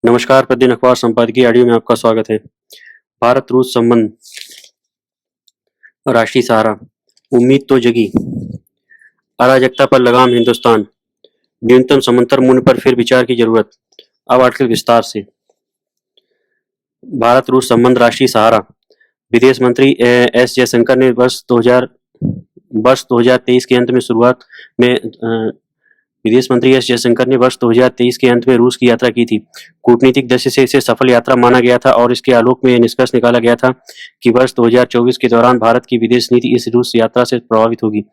नमस्कार, प्रतिदिन अखबार संपादकीय ऑडियो में आपका स्वागत है। भारत रूस संबंध, राष्ट्रीय सहारा। उम्मीद तो जगी, अराजकता पर लगाम हिंदुस्तान, न्यूनतम समर्थन मूल्य पर फिर विचार की जरूरत। अब आर्टिकल विस्तार से। भारत रूस संबंध, राष्ट्रीय सहारा। विदेश मंत्री एस जयशंकर ने वर्ष 2023 के अंत में विदेश मंत्री एस जयशंकर ने वर्ष 2023 के अंत में रूस की यात्रा की थी। कूटनीतिक दृष्टि से इसे सफल यात्रा माना गया था और इसके आलोक में यह निष्कर्ष निकाला गया था कि वर्ष 2024 के दौरान भारत की विदेश नीति इस रूस यात्रा से प्रभावित होगी।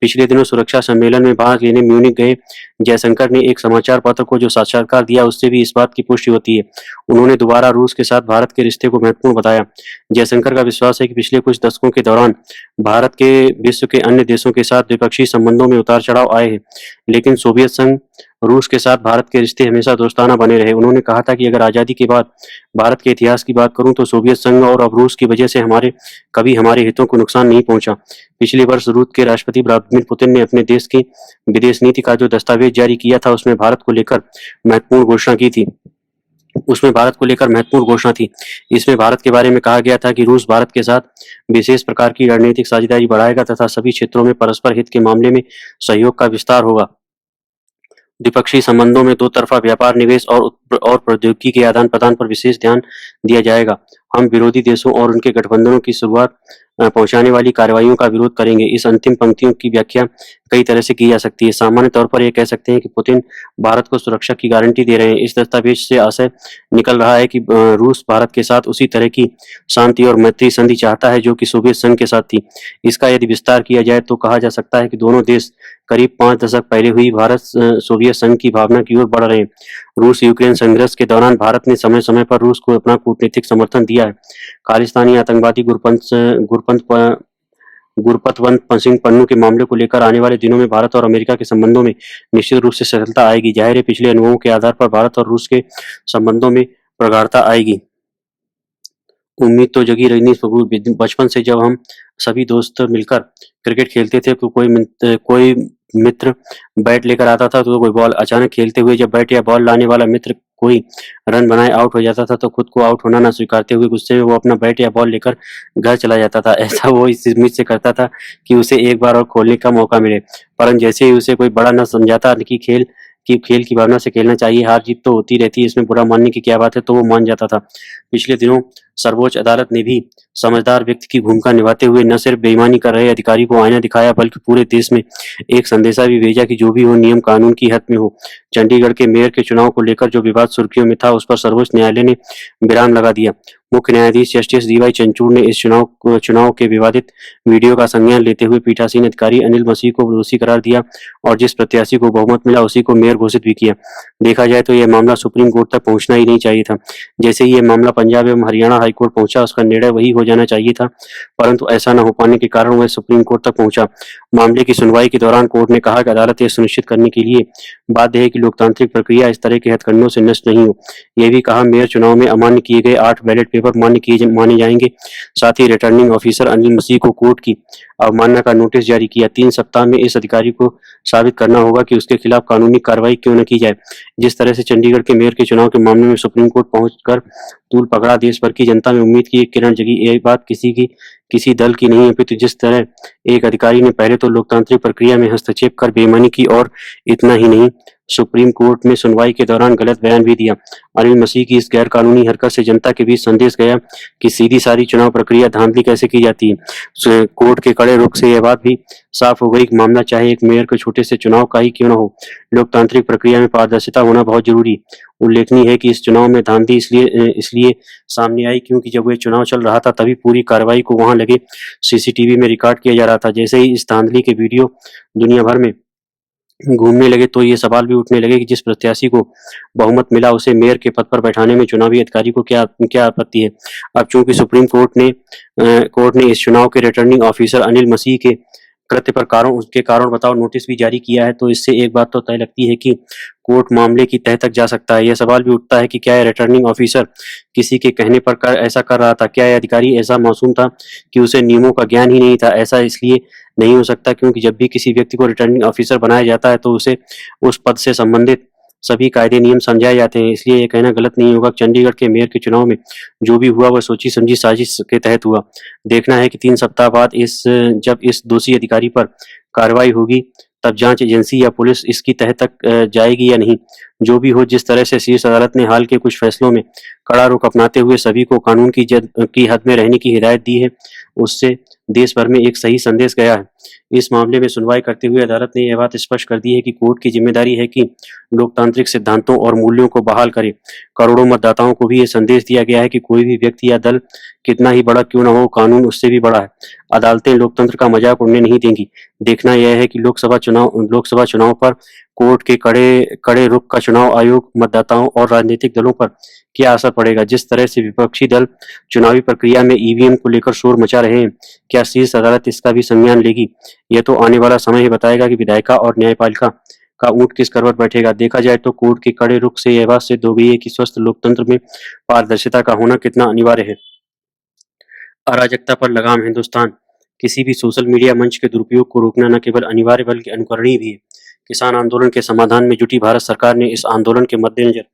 पिछले दिनों सुरक्षा सम्मेलन में भाग लेने म्यूनिख गए जयशंकर ने एक समाचार पत्र को जो साक्षात्कार दिया उससे भी इस बात की पुष्टि होती है। उन्होंने दोबारा रूस के साथ भारत के रिश्ते को महत्वपूर्ण बताया। जयशंकर का विश्वास है कि पिछले कुछ दशकों के दौरान भारत के विश्व के अन्य देशों के साथ द्विपक्षीय संबंधों में उतार चढ़ाव आए हैं, लेकिन सोवियत संघ रूस के साथ भारत के रिश्ते हमेशा दोस्ताना बने रहे। उन्होंने कहा था कि अगर आजादी के बाद भारत के इतिहास की बात करूं तो सोवियत संघ और अब रूस की वजह से कभी हमारे हितों को नुकसान नहीं पहुंचा। पिछले वर्ष रूस के राष्ट्रपति व्लादिमीर पुतिन ने अपने देश की विदेश नीति का जो दस्तावेज जारी किया था उसमें भारत को लेकर महत्वपूर्ण घोषणा थी। इसमें भारत के बारे में कहा गया था कि रूस भारत के साथ विशेष प्रकार की रणनीतिक साझेदारी बढ़ाएगा तथा सभी क्षेत्रों में परस्पर हित के मामले में सहयोग का विस्तार होगा। द्विपक्षीय संबंधों में दो तरफा व्यापार, निवेश और प्रौद्योगिकी के आदान प्रदान पर विशेष ध्यान दिया जाएगा। हम विरोधी देशों और उनके गठबंधनों की शुरुआत पहुंचाने वाली कार्रवाइयों का विरोध करेंगे। इस अंतिम पंक्तियों की व्याख्या कई तरह से की जा सकती है। सामान्य तौर पर यह कह सकते हैं कि पुतिन भारत को सुरक्षा की गारंटी दे रहे हैं। इस दस्तावेज से आशय निकल रहा है कि रूस भारत के साथ उसी तरह की शांति और मैत्री संधि चाहता है जो कि सोवियत संघ के साथ थी। इसका यदि विस्तार किया जाए तो कहा जा सकता है कि दोनों देश करीब 5 दशक पहले हुई भारत सोवियत संघ की भावना की ओर बढ़ रहे हैं। रूस यूक्रेन संघर्ष के दौरान भारत ने समय समय पर रूस को अपना कूटनीतिक समर्थन दिया है। खालिस्तानी आतंकवादी गुरपतवंत सिंह पन्नू के मामले को लेकर आने वाले दिनों में भारत और अमेरिका के संबंधों में निश्चित रूप से सरलता आएगी। जाहिर है, पिछले अनुभवों के आधार पर भारत और रूस के संबंधों में प्रगाढ़ता आएगी। उम्मीद तो जगी, रजनीश कपूर। बचपन से जब हम सभी दोस्त मिलकर क्रिकेट खेलते थे तो कोई मित्र बैट लेकर आता था तो कोई बॉल, अचानक खेलते हुए जब बैट या बॉल लाने वाला मित्र कोई रन बनाए आउट हो जाता था तो खुद को आउट होना न स्वीकारते हुए गुस्से में वो अपना बैट या बॉल लेकर घर चला जाता था। ऐसा वो इस उम्मीद से करता था कि उसे एक बार और खोलने का मौका मिले, परंतु जैसे ही उसे कोई बड़ा न समझाता कि खेल की भावना से खेलना चाहिए, हार जीत तो होती रहती है, इसमें बुरा मानने की क्या बात है, तो वो मान जाता था। पिछले दिनों सर्वोच्च अदालत ने भी समझदार व्यक्ति की भूमिका निभाते हुए न सिर्फ बेईमानी कर रहे अधिकारी को आईना दिखाया बल्कि पूरे देश में एक संदेशा भी भेजा कि जो भी हो नियम कानून की हद में हो। चंडीगढ़ के मेयर के चुनाव को लेकर जो विवाद सुर्खियों में था उस पर सर्वोच्च न्यायालय ने विराम लगा दिया। मुख्य न्यायाधीश जस्टिस डीवाई चंद्रचूड़ ने इस चुनाव के विवादित वीडियो का संज्ञान लेते हुए पीठासीन अधिकारी अनिल मसीह को दोषी करार दिया और जिस प्रत्याशी को बहुमत मिला उसी को मेयर घोषित भी किया। देखा जाए तो यह मामला सुप्रीम कोर्ट तक पहुंचना ही नहीं चाहिए था। जैसे ही यह मामला पंजाब एवं हरियाणा हाईकोर्ट पहुंचा उसका निर्णय वही हो जाना चाहिए था, परंतु ऐसा न हो पाने के कारण वह सुप्रीम कोर्ट तक पहुंचा। मामले की सुनवाई के दौरान कोर्ट ने कहा कि अदालत यह सुनिश्चित करने के लिए बाध्य है कि लोकतांत्रिक प्रक्रिया इस तरह के हथकंडों से नष्ट नहीं हो। यह भी कहा मेयर चुनाव में अमान्य किए गए 8 बैलेट पेपर माने जाएंगे। साथ ही रिटर्निंग ऑफिसर अनिल मसीह को कोर्ट की अवमानना का नोटिस जारी किया। 3 सप्ताह में इस अधिकारी को साबित करना होगा कि उसके खिलाफ कानूनी कार्रवाई क्यों न की जाए। जिस तरह से चंडीगढ़ के मेयर के चुनाव के मामले में सुप्रीम कोर्ट पहुंचकर तूल पकड़ा, देश भर की जनता में उम्मीद की एक किरण जगी। यह बात किसी दल की नहीं अपितु जिस तरह एक अधिकारी ने पहले तो लोकतांत्रिक प्रक्रिया में हस्तक्षेप कर बेईमानी की और इतना ही नहीं सुप्रीम कोर्ट में सुनवाई के दौरान गलत बयान भी दिया। अनिल मसीह की इस गैर कानूनी हरकत से जनता के बीच संदेश गया कि सीधी सारी चुनाव प्रक्रिया धांधली कैसे की जाती है। कोर्ट के कड़े रुख से यह बात भी साफ हो गई कि मामला चाहे एक मेयर के छोटे से चुनाव का ही क्यों न हो, लोकतांत्रिक प्रक्रिया में पारदर्शिता होना बहुत जरूरी। उल्लेखनीय है कि इस चुनाव में धांधली इसलिए सामने आई क्योंकि जब वह चुनाव चल रहा था तभी पूरी कार्रवाई को वहां लगे सीसीटीवी में रिकॉर्ड किया जा रहा था। जैसे ही इस धांधली के वीडियो दुनिया भर में घूमने लगे तो ये सवाल भी उठने लगे कि जिस प्रत्याशी को बहुमत मिला उसे मेयर के पद पर बैठाने में चुनावी अधिकारी को क्या आपत्ति है। अब चूंकि सुप्रीम कोर्ट ने इस चुनाव के रिटर्निंग ऑफिसर अनिल मसीह के कृत्य पर उसके कारण बताओ नोटिस भी जारी किया है, तो इससे एक बात तो तय लगती है कि कोर्ट मामले की तह तक जा सकता है। यह सवाल भी उठता है कि क्या यह रिटर्निंग ऑफिसर किसी के कहने पर ऐसा कर रहा था? क्या यह अधिकारी ऐसा मासूम था कि उसे नियमों का ज्ञान ही नहीं था? ऐसा इसलिए नहीं हो सकता क्योंकि जब भी किसी व्यक्ति को रिटर्निंग ऑफिसर बनाया जाता है तो उसे उस पद से संबंधित सभी कायदे नियम समझाए जाते हैं, इसलिए ये कहना गलत नहीं होगा कि चंडीगढ़ के मेयर के चुनाव में जो भी हुआ वह सोची समझी साजिश के तहत हुआ। देखना है कि 3 सप्ताह बाद जब इस दोषी अधिकारी पर कार्रवाई होगी, तब जांच एजेंसी या पुलिस इसकी तह तक जाएगी या नहीं। जो भी हो, जिस तरह से शीर्ष अदालत ने हाल के कुछ फैसलों में कड़ा रुख अपनाते हुए सभी को कानून की हद में रहने की हिदायत दी है, उससे देश भर में एक सही संदेश गया है। इस मामले में सुनवाई करते हुए अदालत ने यह बात स्पष्ट कर दी है कि कोर्ट की जिम्मेदारी है कि लोकतांत्रिक सिद्धांतों और मूल्यों को बहाल करे। करोड़ों मतदाताओं को भी ये संदेश दिया गया है कि कोई भी व्यक्ति या दल कितना ही बड़ा क्यों न हो, कानून उससे भी बड़ा है। अदालतें लोकतंत्र का मजाक उड़ने नहीं देंगी। देखना यह है कि लोकसभा चुनाव पर कोर्ट के कड़े रुख का चुनाव आयोग, मतदाताओं और राजनीतिक दलों पर क्या असर पड़ेगा। जिस तरह से विपक्षी दल चुनावी प्रक्रिया में ईवीएम को लेकर शोर मचा रहे हैं, क्या शीर्ष अदालत इसका भी संज्ञान लेगी? यह तो आने वाला समय ही बताएगा कि विधायिका और न्यायपालिका का ऊंट किस करवट बैठेगा। देखा जाए तो कोर्ट के कड़े रुख से यह बात सिद्ध हो गई है कि स्वस्थ लोकतंत्र में पारदर्शिता का होना कितना अनिवार्य है। अराजकता पर लगाम हिंदुस्तान। किसी भी सोशल मीडिया मंच के दुरुपयोग को रोकना न केवल अनिवार्य बल्कि अनुकरणीय भी है। किसान आंदोलन के समाधान में जुटी भारत सरकार ने इस आंदोलन के मद्देनजर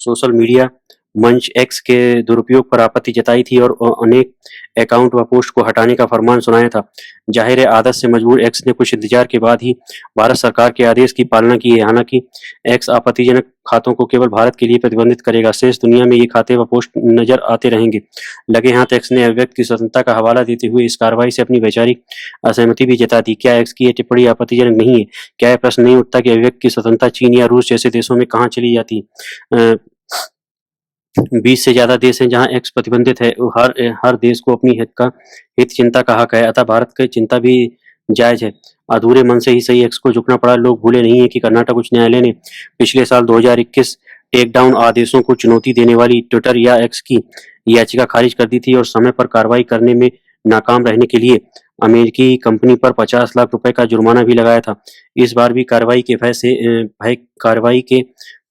सोशल मीडिया मंच एक्स के दुरुपयोग पर आपत्ति जताई थी और अनेक अकाउंट व पोस्ट को हटाने का फरमान सुनाया था। जाहिर है, आदत से मजबूर एक्स ने कुछ इंतजार के बाद ही भारत सरकार के आदेश की पालना की है। हालांकि एक्स आपत्तिजनक खातों को केवल भारत के लिए प्रतिबंधित करेगा, शेष दुनिया में ये खाते व पोस्ट नजर आते रहेंगे। लगे हाथ एक्स ने अभिव्यक्ति की स्वतंत्रता का हवाला देते हुए इस कार्रवाई से अपनी वैचारिक असहमति भी जता दी। क्या एक्स की यह टिप्पणी आपत्तिजनक नहीं है? क्या यह प्रश्न नहीं उठता कि अभिव्यक्ति की स्वतंत्रता चीन या रूस जैसे देशों में कहाँ चली जाती है? 20 से ज्यादा देश हैं जहां एक्स प्रतिबंधित है। हर देश को अपनी हित चिंता का हक है, अतः भारत की चिंता भी जायज है। अधूरे मन से ही सही एक्स को झुकना पड़ा। लोग भूले नहीं है कि कर्नाटक उच्च न्यायालय ने पिछले साल 2021 टेकडाउन आदेशों को चुनौती देने वाली ट्विटर या एक्स की याचिका खारिज कर दी थी और समय पर कार्रवाई करने में नाकाम रहने के लिए अमेरिकी कंपनी पर 50 लाख रुपए का जुर्माना भी लगाया था। इस बार भी कार्रवाई के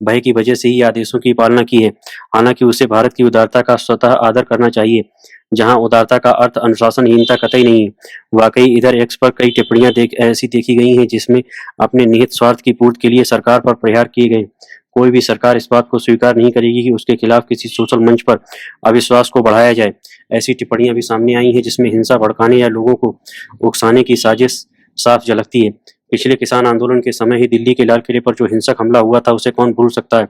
भय की वजह से ही आदेशों की पालना की है। हालांकि उसे भारत की उदारता का स्वतः आदर करना चाहिए, जहां उदारता का अर्थ अनुशासनहीनता कतई नहीं है। वाकई इधर एक्स पर कई टिप्पणियां ऐसी देखी गई हैं जिसमें अपने निहित स्वार्थ की पूर्ति के लिए सरकार पर प्रहार किए गए। कोई भी सरकार इस बात को स्वीकार नहीं करेगी कि उसके खिलाफ किसी सोशल मंच पर अविश्वास को बढ़ाया जाए। ऐसी टिप्पणियां भी सामने आई हैं जिसमें हिंसा भड़काने या लोगों को उकसाने की साजिश साफ झलकती है। पिछले किसान आंदोलन के समय ही दिल्ली के लाल किले पर जो हिंसक हमला हुआ था, उसे कौन भूल सकता है।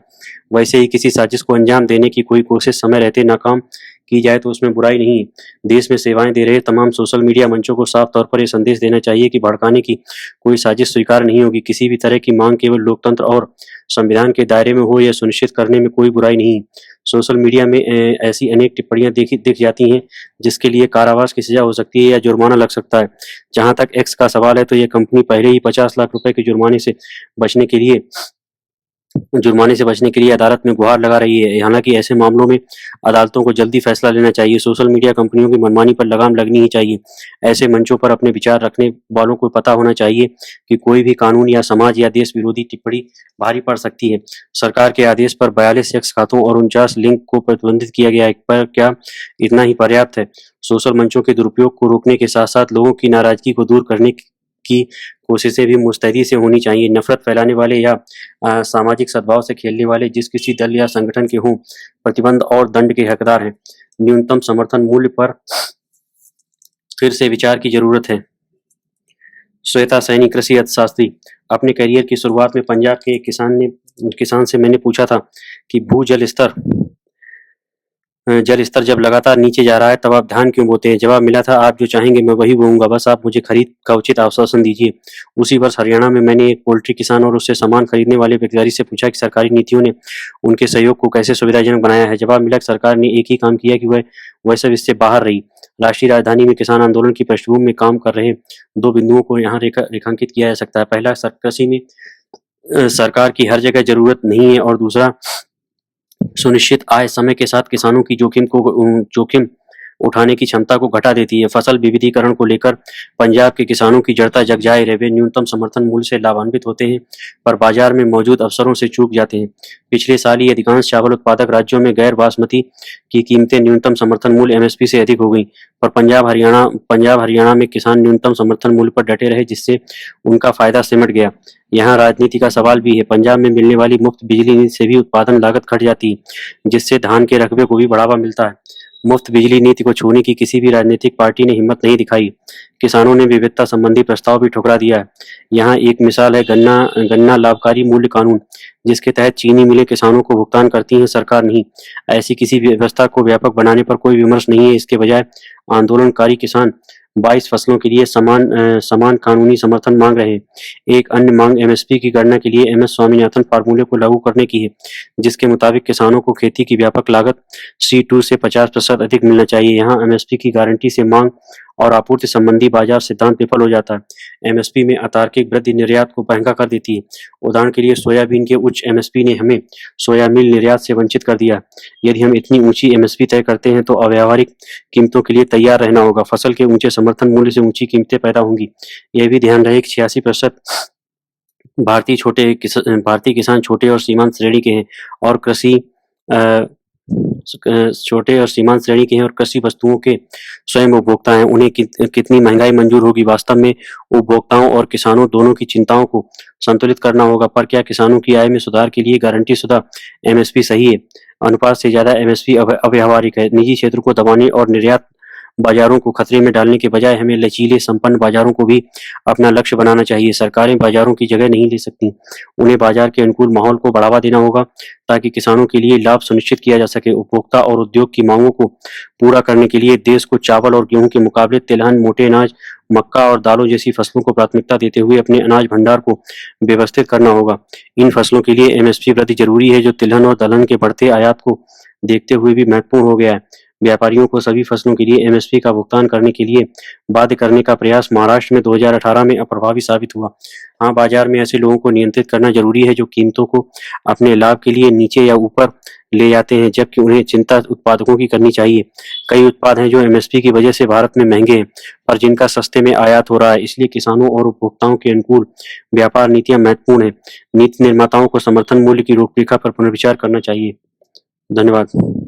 वैसे ही किसी साजिश को अंजाम देने की कोई कोशिश समय रहते नाकाम की जाए तो उसमें बुराई नहीं है। देश में सेवाएं दे रहे तमाम सोशल मीडिया मंचों को साफ तौर पर यह संदेश देना चाहिए कि भड़काने की कोई साजिश स्वीकार नहीं होगी। किसी भी तरह की मांग केवल लोकतंत्र और संविधान के दायरे में हो, यह सुनिश्चित करने में कोई बुराई नहीं। सोशल मीडिया में ऐसी अनेक टिप्पणियां दिख जाती हैं जिसके लिए कारावास की सजा हो सकती है या जुर्माना लग सकता है। जहां तक एक्स का सवाल है तो यह कंपनी पहले ही 50 लाख रुपए के जुर्माने से बचने के लिए अदालत में गुहार लगा रही है। हालांकि ऐसे मामलों में अदालतों को जल्दी फैसला लेना चाहिए। सोशल मीडिया कंपनियों की मनमानी पर लगाम लगनी ही चाहिए। ऐसे मंचों पर अपने विचार रखने वालों को पता होना चाहिए कि कोई भी कानून या समाज या देश विरोधी टिप्पणी भारी पड़ सकती है। सरकार के आदेश पर 42 एक्स खातों और 49 लिंक को प्रतिबंधित किया गया है, पर क्या इतना ही पर्याप्त है? सोशल मंचों के दुरुपयोग को रोकने के साथ साथ लोगों की नाराजगी को दूर करने की कोशिशें भी मुस्तैदी से होनी चाहिए। नफरत फैलाने वाले या सामाजिक सद्भाव से खेलने वाले जिस किसी दल या संगठन के हों, प्रतिबंध और दंड के हकदार हैं। न्यूनतम समर्थन मूल्य पर फिर से विचार की जरूरत है। श्वेता सैनी, कृषि अर्थशास्त्री। अपने करियर की शुरुआत में पंजाब के एक किसान से मैंने पूछा था कि जल स्तर जब लगातार नीचे जा रहा है तब आप धान क्यों बोते हैं? जवाब मिला था, आप जो चाहेंगे मैं वही बोऊंगा, बस आप मुझे खरीद का उचित आश्वासन दीजिए। उसी वर्ष हरियाणा में मैंने एक पोल्ट्री किसान और उससे सामान खरीदने वाले व्यापारी से पूछा कि सरकारी नीतियों ने उनके सहयोग को कैसे सुविधाजनक बनाया है। जवाब मिला कि सरकार ने एक ही काम किया कि वह सब इससे बाहर रही। राष्ट्रीय राजधानी में किसान आंदोलन की पृष्ठभूमि में काम कर रहे 2 बिंदुओं को यहाँ रेखांकित किया जा सकता है। पहला, कृषि में सरकार की हर जगह जरूरत नहीं है, और दूसरा, सुनिश्चित आय। समय के साथ किसानों की जोखिम उठाने की क्षमता को घटा देती है। फसल विविधीकरण को लेकर पंजाब के किसानों की जड़ता जग जाहिर है। वे न्यूनतम समर्थन मूल्य से लाभान्वित होते हैं, पर बाजार में मौजूद अवसरों से चूक जाते हैं। पिछले साल ही अधिकांश चावल उत्पादक राज्यों में गैर बासमती की कीमतें न्यूनतम समर्थन मूल्य एमएसपी से अधिक हो गई, पर पंजाब हरियाणा में किसान न्यूनतम समर्थन मूल्य पर डटे रहे, जिससे उनका फायदा सिमट गया। यहाँ राजनीति का सवाल भी है। पंजाब में मिलने वाली मुफ्त बिजली नीति से भी उत्पादन लागत घट जाती है, जिससे धान के रकबे को भी बढ़ावा मिलता है। मुफ्त बिजली नीति को छूने की किसी भी राजनीतिक पार्टी ने हिम्मत नहीं दिखाई। किसानों ने विविधता संबंधी प्रस्ताव भी ठुकरा दिया है। यहाँ एक मिसाल है गन्ना लाभकारी मूल्य कानून, जिसके तहत चीनी मिलें किसानों को भुगतान करती हैं, सरकार नहीं। ऐसी किसी व्यवस्था को व्यापक बनाने पर कोई विमर्श नहीं है। इसके बजाय आंदोलनकारी किसान 22 फसलों के लिए समान कानूनी समर्थन मांग रहे हैं। एक अन्य मांग एमएसपी की गणना के लिए एमएस स्वामीनाथन फार्मूले को लागू करने की है, जिसके मुताबिक किसानों को खेती की व्यापक लागत C2 से 50% अधिक मिलना चाहिए। यहाँ एमएसपी की गारंटी से मांग और आपूर्ति संबंधी बाजार सिद्धांत विफल हो जाता है। एमएसपी में अतार्किक वृद्धि निर्यात को महंगा कर देती है। उदाहरण के लिए सोयाबीन के उच्च एमएसपी ने हमें सोया मिल निर्यात से वंचित कर दिया। यदि हम इतनी ऊंची एमएसपी तय करते हैं तो अव्यावहारिक कीमतों के लिए तैयार रहना होगा। फसल के ऊंचे समर्थन मूल्य से ऊंची कीमतें पैदा होंगी। यह भी ध्यान रहे कि 86% भारतीय किसान छोटे और सीमांत श्रेणी के हैं और कृषि वस्तुओं के स्वयं उपभोक्ता हैं। उन्हें कितनी महंगाई मंजूर होगी? वास्तव में उपभोक्ताओं और किसानों दोनों की चिंताओं को संतुलित करना होगा। पर क्या किसानों की आय में सुधार के लिए गारंटी शुदा एमएसपी सही है? अनुपात से ज्यादा एमएसपी अव्यावहारिक है। निजी क्षेत्र को दबाने और निर्यात बाजारों को खतरे में डालने के बजाय हमें लचीले संपन्न बाजारों को भी अपना लक्ष्य बनाना चाहिए। सरकारें बाजारों की जगह नहीं ले सकती। उन्हें बाजार के अनुकूल माहौल को बढ़ावा देना होगा ताकि किसानों के लिए लाभ सुनिश्चित किया जा सके। उपभोक्ता और उद्योग की मांगों को पूरा करने के लिए देश को चावल और गेहूं के मुकाबले तिलहन, मोटे अनाज, मक्का और दालों जैसी फसलों को प्राथमिकता देते हुए अपने अनाज भंडार को व्यवस्थित करना होगा। इन फसलों के लिए एमएसपी वृद्धि जरूरी है, जो तिलहन और दलहन के बढ़ते आयात को देखते हुए भी महत्वपूर्ण हो गया है। व्यापारियों को सभी फसलों के लिए एमएसपी का भुगतान करने के लिए बाध्य करने का प्रयास महाराष्ट्र में 2018 में अप्रभावी साबित हुआ। हाँ, बाजार में ऐसे लोगों को नियंत्रित करना जरूरी है जो कीमतों को अपने लाभ के लिए नीचे या ऊपर ले जाते हैं, जबकि उन्हें चिंता उत्पादकों की करनी चाहिए। कई उत्पाद हैं जो एमएसपी की वजह से भारत में महंगे हैं, पर जिनका सस्ते में आयात हो रहा है। इसलिए किसानों और उपभोक्ताओं के अनुकूल व्यापार नीतियां महत्वपूर्ण है। नीति निर्माताओं को समर्थन मूल्य की रूपरेखा पर पुनर्विचार करना चाहिए। धन्यवाद।